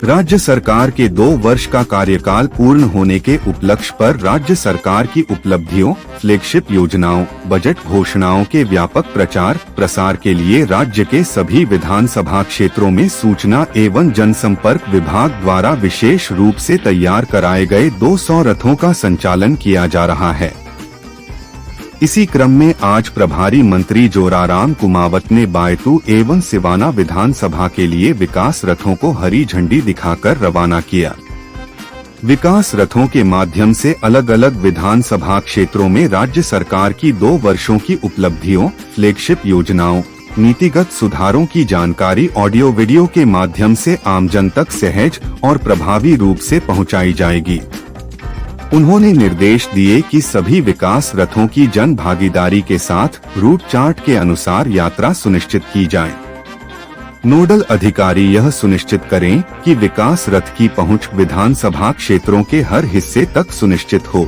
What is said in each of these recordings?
राज्य सरकार के 2 वर्ष का कार्यकाल पूर्ण होने के उपलक्ष्य पर राज्य सरकार की उपलब्धियों, फ्लैगशिप योजनाओं, बजट घोषणाओं के व्यापक प्रचार प्रसार के लिए राज्य के सभी विधानसभा क्षेत्रों में सूचना एवं जनसंपर्क विभाग द्वारा विशेष रूप से तैयार कराए गए 200 रथों का संचालन किया जा रहा है। इसी क्रम में आज प्रभारी मंत्री जोराराम कुमावत ने बायतू एवं सिवाना विधानसभा के लिए विकास रथों को हरी झंडी दिखाकर रवाना किया। विकास रथों के माध्यम से अलग अलग विधानसभा क्षेत्रों में राज्य सरकार की 2 वर्षों की उपलब्धियों, फ्लैगशिप योजनाओं, नीतिगत सुधारों की जानकारी ऑडियो वीडियो के माध्यम से आमजन तक सहज और प्रभावी रूप से पहुंचाई जाएगी। उन्होंने निर्देश दिए कि सभी विकास रथों की जन भागीदारी के साथ रूट चार्ट के अनुसार यात्रा सुनिश्चित की जाए। नोडल अधिकारी यह सुनिश्चित करें कि विकास रथ की पहुंच विधानसभा क्षेत्रों के हर हिस्से तक सुनिश्चित हो।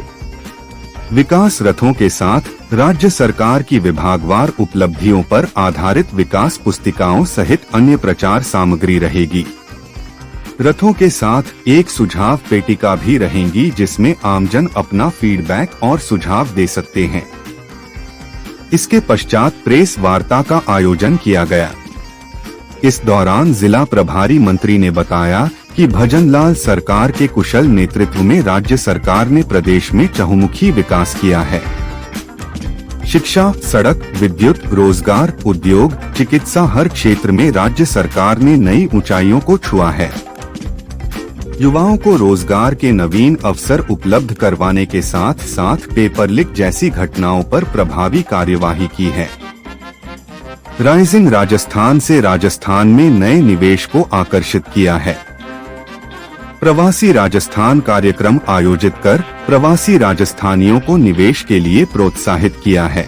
विकास रथों के साथ राज्य सरकार की विभागवार उपलब्धियों पर आधारित विकास पुस्तिकाओं सहित अन्य प्रचार सामग्री रहेगी। रथों के साथ एक सुझाव पेटिका भी रहेंगी जिसमें आमजन अपना फीडबैक और सुझाव दे सकते हैं। इसके पश्चात प्रेस वार्ता का आयोजन किया गया। इस दौरान जिला प्रभारी मंत्री ने बताया कि भजनलाल सरकार के कुशल नेतृत्व में राज्य सरकार ने प्रदेश में चहुमुखी विकास किया है। शिक्षा, सड़क, विद्युत, रोजगार, उद्योग, चिकित्सा हर क्षेत्र में राज्य सरकार ने नई ऊंचाइयों को छुआ है। युवाओं को रोजगार के नवीन अवसर उपलब्ध करवाने के साथ साथ पेपर लीक जैसी घटनाओं पर प्रभावी कार्यवाही की है। राइजिंग राजस्थान से राजस्थान में नए निवेश को आकर्षित किया है। प्रवासी राजस्थान कार्यक्रम आयोजित कर प्रवासी राजस्थानियों को निवेश के लिए प्रोत्साहित किया है।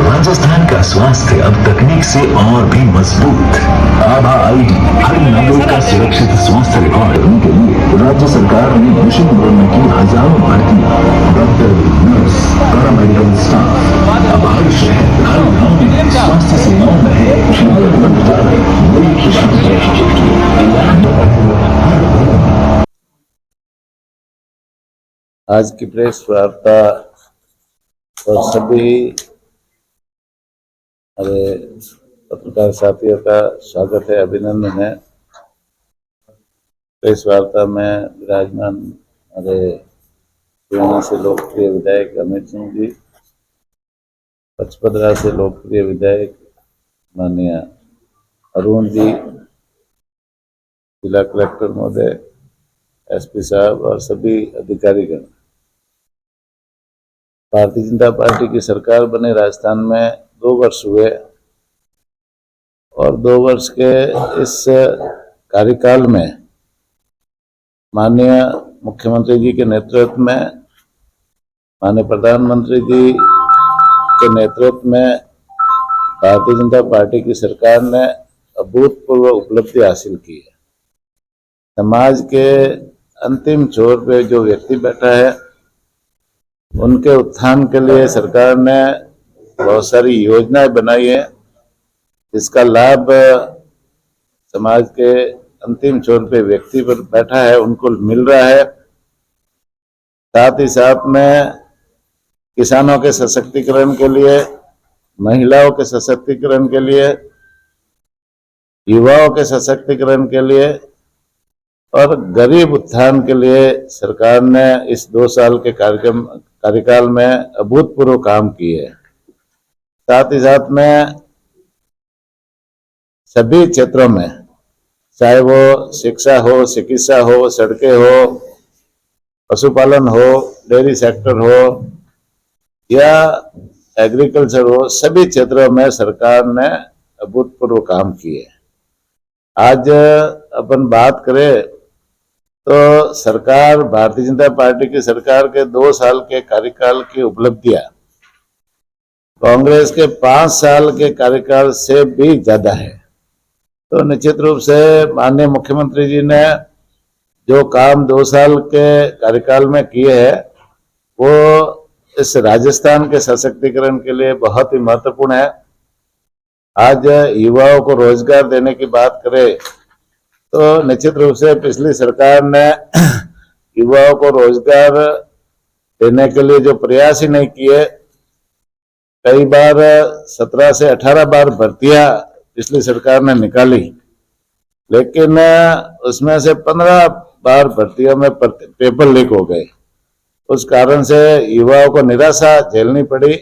राजस्थान का स्वास्थ्य अब तकनीक से और भी मजबूत। आभा आईडी हर नागरिक का सुरक्षित स्वास्थ्य रिकॉर्ड के लिए राज्य सरकार ने मिशन मोड में की हजारों भर्तियां। डॉक्टर, नर्स, पैरामेडिकल स्टाफ अब हर शहर हर गाँव में स्वास्थ्य सेवाओं में है। आज की प्रेस वार्ता और सभी हमारे पत्रकार साथियों का स्वागत है, अभिनंदन है। प्रेस वार्ता में विराजमान हमारे सिवाना से लोकप्रिय विधायक अमित सिंह जी, पचपदरा से लोकप्रिय विधायक माननीय अरुण जी, जिला कलेक्टर महोदय, एसपी साहब और सभी अधिकारीगण। भारतीय जनता पार्टी की सरकार बने राजस्थान में 2 वर्ष हुए और 2 वर्ष के इस कार्यकाल में माननीय मुख्यमंत्री जी के नेतृत्व में, माननीय प्रधानमंत्री जी के नेतृत्व में भारतीय जनता पार्टी की सरकार ने अभूतपूर्व उपलब्धि हासिल की है। समाज के अंतिम छोर पे जो व्यक्ति बैठा है उनके उत्थान के लिए सरकार ने बहुत सारी योजनाएं बनाई है, जिसका लाभ समाज के अंतिम छोर पे व्यक्ति पर बैठा है उनको मिल रहा है। साथ ही साथ में किसानों के सशक्तिकरण के लिए, महिलाओं के सशक्तिकरण के लिए, युवाओं के सशक्तिकरण के लिए और गरीब उत्थान के लिए सरकार ने इस 2 साल के कार्यकाल में अभूतपूर्व काम किए। साथ ही साथ में सभी क्षेत्रों में, चाहे वो शिक्षा हो, चिकित्सा हो, सड़कें हो, पशुपालन हो, डेयरी सेक्टर हो या एग्रीकल्चर हो, सभी क्षेत्रों में सरकार ने अभूतपूर्व काम किए। आज अपन बात करें तो सरकार, भारतीय जनता पार्टी की सरकार के 2 साल के कार्यकाल की उपलब्धियां कांग्रेस के 5 साल के कार्यकाल से भी ज्यादा है। तो निश्चित रूप से माननीय मुख्यमंत्री जी ने जो काम 2 साल के कार्यकाल में किए हैं वो इस राजस्थान के सशक्तिकरण के लिए बहुत ही महत्वपूर्ण है। आज युवाओं को रोजगार देने की बात करें तो निश्चित रूप से पिछली सरकार ने युवाओं को रोजगार देने के लिए जो प्रयास ही नहीं किए, कई बार 17 से 18 बार भर्तियां पिछली सरकार ने निकाली, लेकिन उसमें से 15 बार भर्तियों में पेपर लीक हो गए। उस कारण से युवाओं को निराशा झेलनी पड़ी,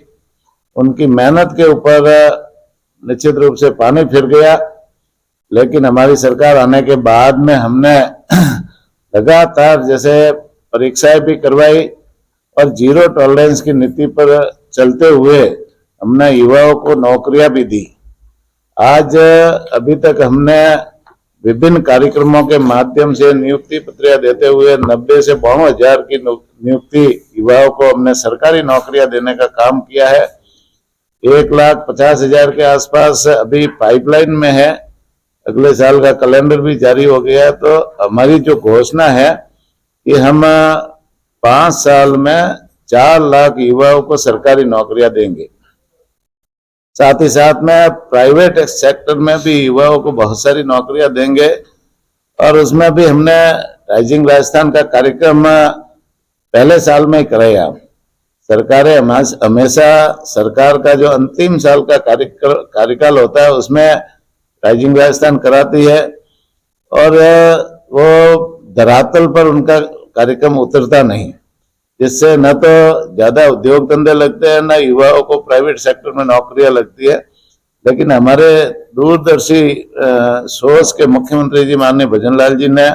उनकी मेहनत के ऊपर निश्चित रूप से पानी फिर गया। लेकिन हमारी सरकार आने के बाद में हमने लगातार जैसे परीक्षाएं भी करवाई और जीरो टॉलरेंस की नीति पर चलते हुए हमने युवाओं को नौकरियां भी दी। आज अभी तक हमने विभिन्न कार्यक्रमों के माध्यम से नियुक्ति पत्रियां देते हुए 90 से 92 हजार की नियुक्ति युवाओं को हमने सरकारी नौकरियां देने का काम किया है। 1,50,000 के आसपास अभी पाइपलाइन में है। अगले साल का कैलेंडर भी जारी हो गया है। तो हमारी जो घोषणा है कि हम 5 साल में 4 लाख युवाओं को सरकारी नौकरियां देंगे। साथ ही साथ में प्राइवेट सेक्टर में भी युवाओं को बहुत सारी नौकरियां देंगे और उसमें भी हमने राइजिंग राजस्थान का कार्यक्रम पहले साल में ही कराया। सरकारें हमेशा सरकार का जो अंतिम साल का कार्यकाल होता है उसमें राइजिंग राजस्थान कराती है और वो धरातल पर उनका कार्यक्रम उतरता नहीं, जिससे न तो ज्यादा उद्योग धंधे लगते हैं, न युवाओं को प्राइवेट सेक्टर में नौकरियां लगती है। लेकिन हमारे दूरदर्शी सोच के मुख्यमंत्री जी माननीय भजन लाल जी ने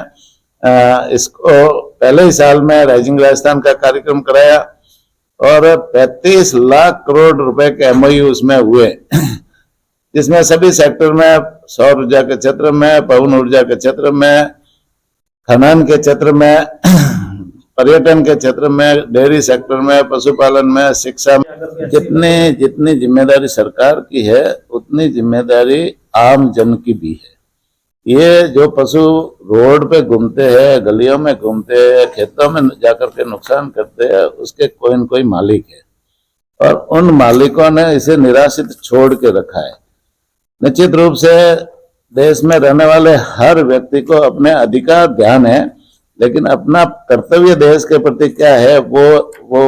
इसको पहले ही साल में राइजिंग राजस्थान का कार्यक्रम कराया और 35 लाख करोड़ रुपए के MOU उसमें हुए, जिसमें सभी सेक्टर में, सौर ऊर्जा के क्षेत्र में, पवन ऊर्जा के क्षेत्र में, खनन के क्षेत्र में, पर्यटन के क्षेत्र में, डेयरी सेक्टर में, पशुपालन में, शिक्षा में, जितनी जिम्मेदारी सरकार की है उतनी जिम्मेदारी आम जन की भी है। ये जो पशु रोड पे घूमते हैं, गलियों में घूमते हैं, खेतों में जाकर के नुकसान करते हैं, उसके कोई न कोई मालिक है और उन मालिकों ने इसे निराश्रित छोड़ के रखा है। निश्चित रूप से देश में रहने वाले हर व्यक्ति को अपने अधिकार ध्यान है, लेकिन अपना कर्तव्य देश के प्रति क्या है वो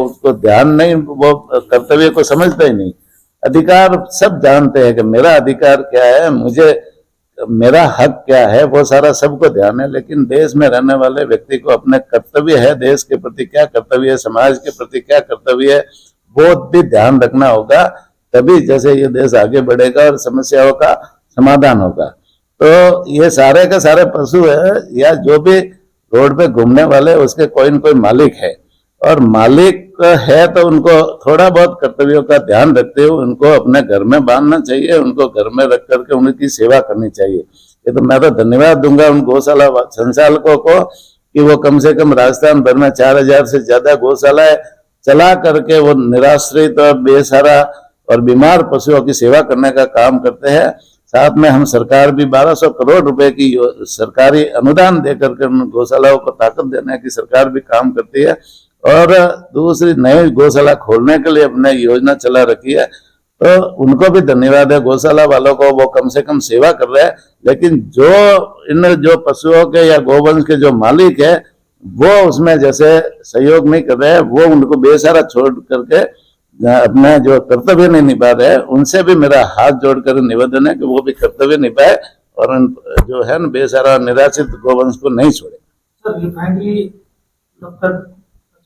उसको ध्यान नहीं, वो कर्तव्य को समझता ही नहीं। अधिकार सब जानते हैं कि मेरा अधिकार क्या है, मुझे मेरा हक क्या है, वो सारा सबको ध्यान है, लेकिन देश में रहने वाले व्यक्ति को अपने कर्तव्य है, देश के प्रति क्या कर्तव्य है, समाज के प्रति क्या कर्तव्य है, वो भी ध्यान रखना होगा। तभी जैसे ये देश आगे बढ़ेगा और समस्याओं का समाधान होगा। तो ये सारे के सारे पशु है या जो भी रोड पे घूमने वाले, उसके कोई न कोई मालिक है और मालिक है तो उनको थोड़ा बहुत कर्तव्यों का ध्यान रखते हुए उनको अपने घर में बांधना चाहिए, उनको घर में रख करके उनकी सेवा करनी चाहिए। ये तो मैं तो धन्यवाद दूंगा उन गौशाला संचालकों को कि वो कम से कम राजस्थान भर में 4,000 से ज्यादा गौशालाएं चला करके वो निराश्रित और बेसहारा और बीमार पशुओं की सेवा करने का काम करते हैं। साथ में हम सरकार भी 1,200 करोड़ रुपए की सरकारी अनुदान देकर के उन गौशालाओं को ताकत देने की सरकार भी काम करती है और दूसरी नई गौशाला खोलने के लिए अपने योजना चला रखी है। तो उनको भी धन्यवाद है, गौशाला वालों को, वो कम से कम सेवा कर रहे हैं। लेकिन जो पशुओं के या गोवंश के जो मालिक है वो उसमें जैसे सहयोग नहीं कर रहे हैं, वो उनको बेसहारा छोड़ करके अपने जो कर्तव्य नहीं निभा रहे हैं, उनसे भी मेरा हाथ जोड़कर निवेदन है कि वो भी कर्तव्य निभाए और जो है ना बेसहारा निराश्रित गोवंश को नहीं छोड़े। सर, रिफाइनरी डॉक्टर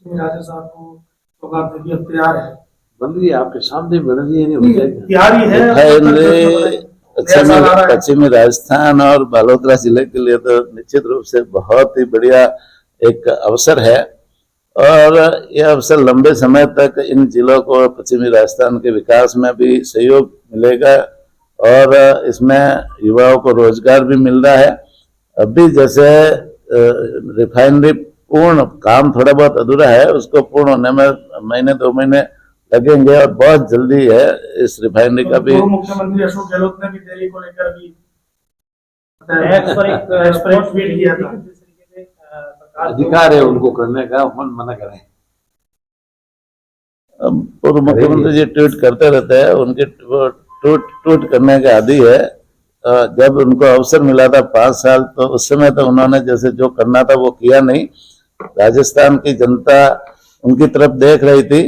राजा साहब को सौगात देगी, अब तैयार है, बन रही है, आपके सामने बन रही है, नहीं हो जाएगी, तैयार ही है। पश्चिमी राजस्थान और बालोतरा जिले के लिए तो निश्चित रूप से बहुत ही बढ़िया एक अवसर है और यह अवसर लंबे समय तक इन जिलों को पश्चिमी राजस्थान के विकास में भी सहयोग मिलेगा और इसमें युवाओं को रोजगार भी मिल रहा है। अभी जैसे रिफाइनरी पूर्ण काम थोड़ा बहुत अधूरा है, उसको पूर्ण होने में महीने 2 महीने लगेंगे और बहुत जल्दी है इस रिफाइनरी का भी। पूर्व मुख्यमंत्री अशोक गहलोत ने भी डेयरी को लेकर भी एक्सपर्ट ट्वीट किया था। अधिकार है उनको करने का, अपन मना करें। अब पूर्व मुख्यमंत्री जी ट्वीट करते रहते हैं, उनके ट्वीट करने के आदी है। जब उनको अवसर मिला था 5 साल, तो उस समय तो उन्होंने जैसे जो करना था वो किया नहीं। राजस्थान की जनता उनकी तरफ देख रही थी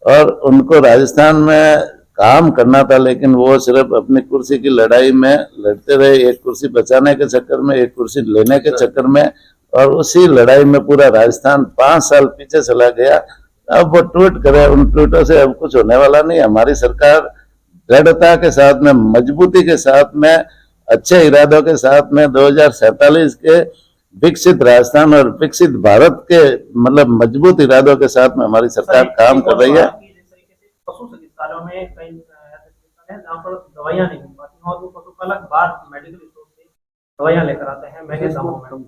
और उनको राजस्थान में काम करना था, लेकिन वो सिर्फ अपनी कुर्सी की लड़ाई में लड़ते रहे, एक कुर्सी बचाने के चक्कर में, एक कुर्सी लेने के चक्कर में, और उसी लड़ाई में पूरा राजस्थान 5 साल पीछे चला गया। अब वो ट्वीट करे, उन ट्वीटों से अब कुछ होने वाला नहीं। हमारी सरकार दृढ़ता के साथ में, मजबूती के साथ में, अच्छे इरादों के साथ में 2047 के विकसित राजस्थान और विकसित भारत के मतलब मजबूत इरादों के साथ में हमारी सरकार काम कर रही है। पशु चिकित्सालयों में कई ऐसे चिकित्सालय हैं जहाँ पर दवाइयाँ नहीं मिल पाती और वो पशुपालक बाहर मेडिकल स्टोर से दवाइयाँ लेकर आते हैं महंगे दामों में।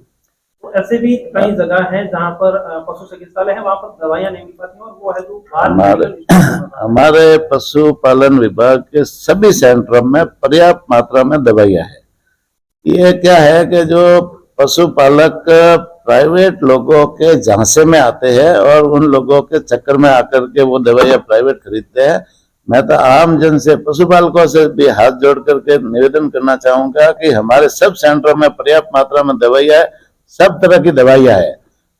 तो ऐसे भी कई जगह हैं जहाँ पर पशु चिकित्सालय है, वहाँ पर दवाइयाँ नहीं मिल पाती और वो है जो हमारे पशुपालन विभाग के सभी सेंटरों में पर्याप्त मात्रा में दवाइयाँ है। ये क्या है कि जो पशुपालक प्राइवेट लोगों के झांसे में आते हैं और उन लोगों के चक्कर में आकर के वो दवाइयाँ प्राइवेट खरीदते हैं। मैं तो आम जन से, पशुपालकों से भी हाथ जोड़ करके निवेदन करना चाहूंगा कि हमारे सब सेंटरों में पर्याप्त मात्रा में दवाइयाँ है, सब तरह की दवाइयाँ है।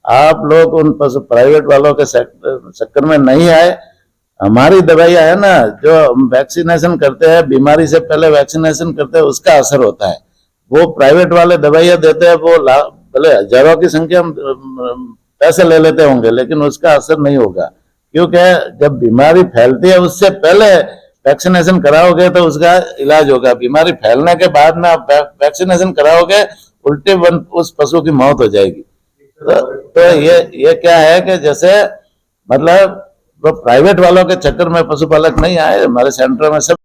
आप लोग उन प्राइवेट वालों के चक्कर में नहीं आए। हमारी दवाइयाँ है ना, जो वैक्सीनेशन करते हैं, बीमारी से पहले वैक्सीनेशन करते हैं, उसका असर होता है। वो प्राइवेट वाले दवाइयाँ देते हैं, वो भले हजारों की संख्या में पैसे ले लेते होंगे, लेकिन उसका असर नहीं होगा, क्योंकि जब बीमारी फैलती है उससे पहले वैक्सीनेशन कराओगे तो उसका इलाज होगा। बीमारी फैलने के बाद में आप वैक्सीनेशन कराओगे, उल्टे उस पशु की मौत हो जाएगी। तो ये क्या है कि जैसे मतलब वो प्राइवेट वालों के चक्कर में पशुपालक नहीं आए, हमारे सेंटर में सब